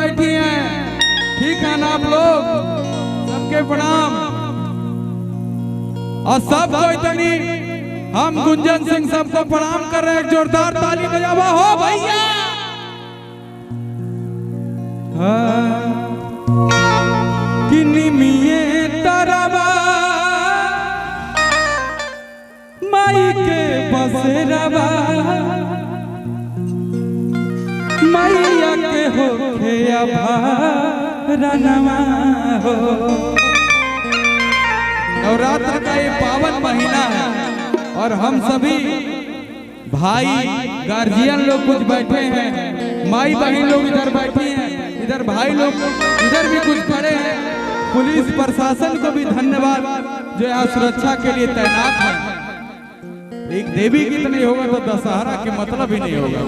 बैठी हैं, ठीक है ना आप लोग? सबके प्रणाम। और सब कोई तनी हम गुंजन सिंह सबको प्रणाम कर रहे हैं। जोरदार ताली बजावा हो भैया। किनिमिये तरवा माई के बसेरवा मैया के हो रनवा हो। नवरात्र का ये पावन महीना है और हम सभी भाई गार्जियन लोग कुछ बैठे हैं, माई बहन लोग इधर बैठी हैं, इधर भाई लोग इधर भी कुछ खड़े हैं। पुलिस प्रशासन को भी धन्यवाद जो यहाँ सुरक्षा के लिए तैनात है। एक देवी की नहीं होगा तो दशहरा के मतलब ही नहीं होगा।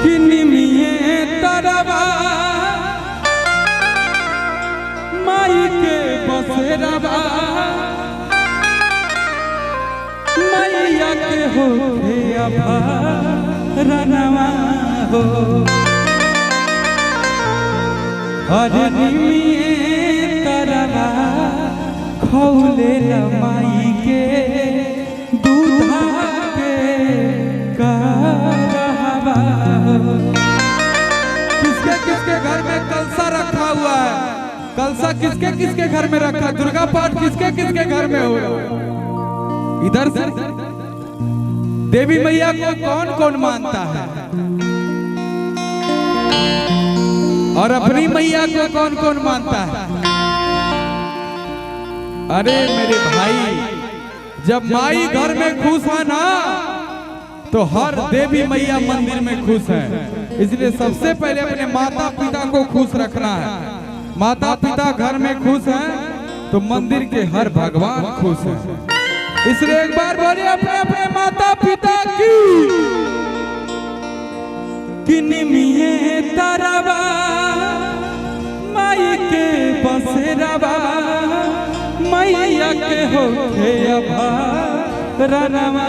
किनिमिये तरवा माई के बसेरवा मैया के हो रनवा हो। अरे निमिये तरवा खौले माई के दूधा के कहवा। किसके किसके घर में कलसा रखा हुआ है? कलसा किसके किसके घर में रखा? दुर्गा पाठ किसके किसके घर में हो रहा? इधर से देवी मैया को कौन कौन मानता है और अपनी मैया को कौन कौन मानता है? अरे मेरे भाई, जब माई घर में खुश है ना तो हर देवी मैया मंदिर में खुश है। इसलिए सबसे पहले अपने माता पिता को खुश रखना है। माता पिता घर में खुश हैं तो मंदिर के हर भगवान खुश हैं। इसलिए एक बार बोलिए अपने अपने माता पिता की। किनिमिये तरवा माई के बसेरवा मैया के हो रनवा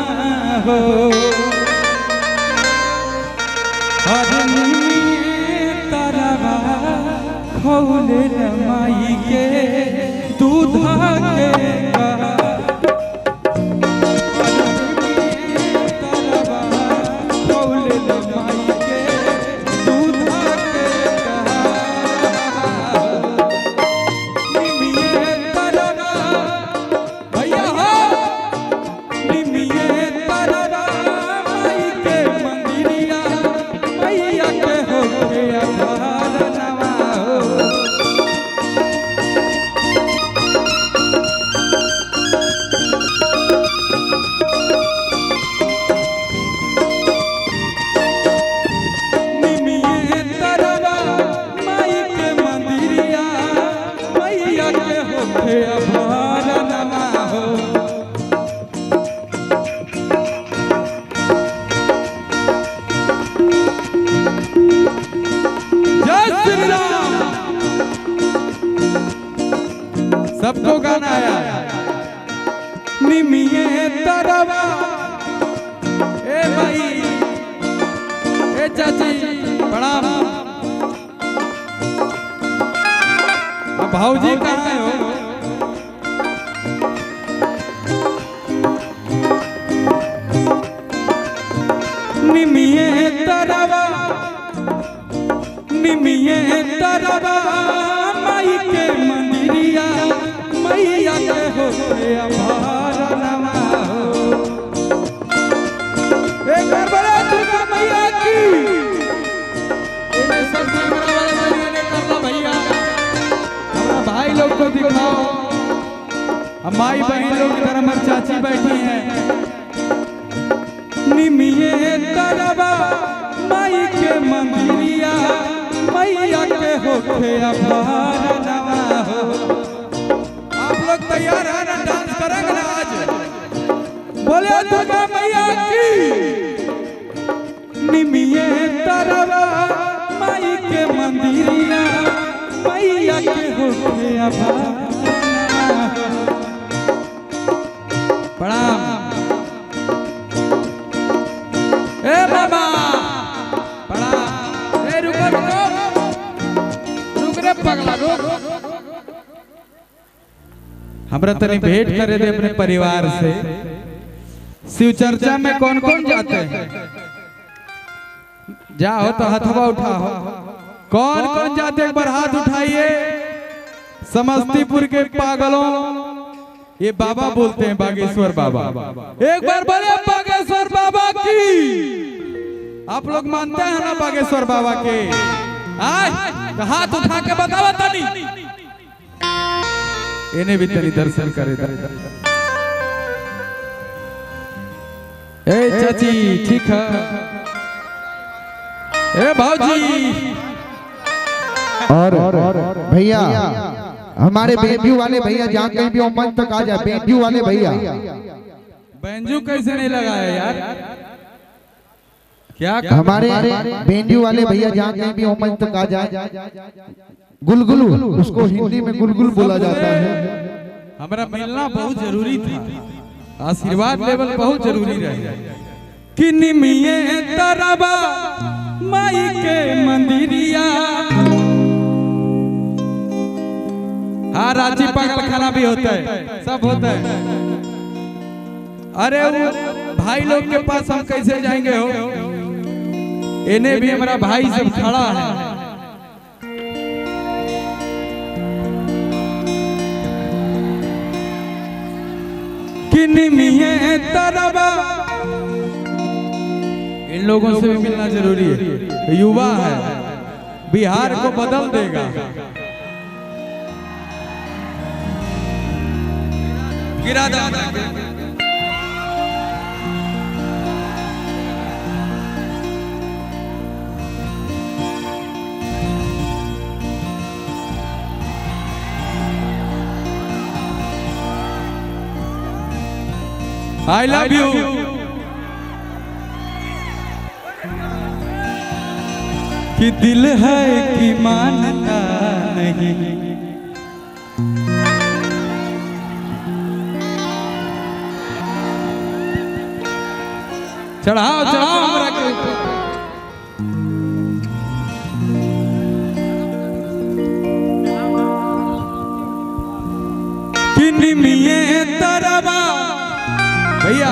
हो। तरवा खौले माई के दूधा के सबको गाना आया। निमिये तरवा ए भाई ए चाची प्रणाम। अब भाऊजी कहाँ हो? निमिये तरवा माई के मंदिरिया मैया के हो रनवा हो। एक बार बोलो दुर्गा मैया की। सब कैमरा वाले करना भैया, हमारा भाई लोग को दिखाओ। माई बहन लोग इधर हमारी चाची बैठी हैं। निमिये तरवा माई के मंदिरिया मैया के हो रनवा हो। आप लोग तैयार है ना? डांस करेंगे ना आज? बोले दुर्गा मैया की। निमिये तरवा माई के मंदिरिया मैया के हो प्रणाम। ए बाबा प्रणाम। हमरा तनी भेंट करे दे अपने परिवार से। शिव चर्चा में कौन कौन जाते हैं? जाओ तो हथवा उठाओ। कौन कौन जाते एक बार हाथ उठाइए। समस्तीपुर के पागलों, ये बाबा बोलते हैं बागेश्वर बाबा। एक बार बोले बागेश्वर बाबा की। आप लोग मानते हैं ना बागेश्वर बाबा के? आज हाथ उठा के बताओ तनी। इन्हें भी तनी दर्शन करे। ए चाची ठीक है। ए भाऊजी और भैया हमारे बेंजू वाले भैया जहाँ कहीं भी मंच तक आ जाए। बेंजू वाले भैया, बेंजू कैसे नहीं लगाया यार? क्या हमारे बेंजू वाले भैया जहाँ कहीं भी मंच तक आ जाए। गुलगुलू, उसको हिंदी में गुलगुल बोला जाता है। हमारा मिलना बहुत जरूरी था। आशीर्वाद लेवल बहुत जरूरी रहे। कि निमिये तरबा माई के मंदिरिया। हाँ, रांची पागल खाना भी होता है, सब होता है। अरे वो भाई लोग के पास हम कैसे जाएंगे हो? इन्हें भी हमारा भाई सब खड़ा है। किन्हीं तरबा, इन लोगों से भी मिलना जरूरी है। युवा है, बिहार को बदल देगा। गिरा I love you। कि दिल है कि मानता नहीं। चढ़ाओ चढ़ाओ हमरा के। कि निमिये तरबा भैया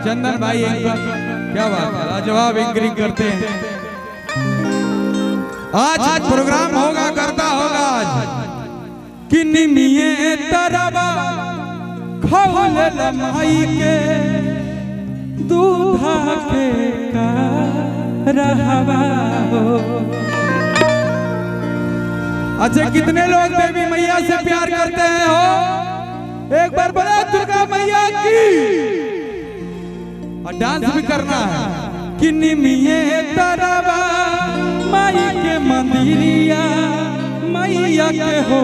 चंदन भाई क्या बात है, लाजवाब एंकरिंग करते हैं। आज प्रोग्राम होगा, करता होगा आज। कि निमिये तरबा खौले लमाई के दूधा के का रहवा हो। अच्छा, कितने लोग देवी मैया से प्यार करते हैं हो? एक बार बोला दुर्गा मैया की। और डांस भी करना है। कि निमिये तरबा माई के मंदिरिया, मैया के हो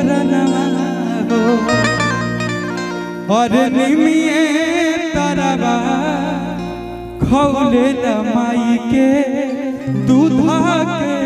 रनवा हो। और निमिये तरबा खौले माई के दूधा के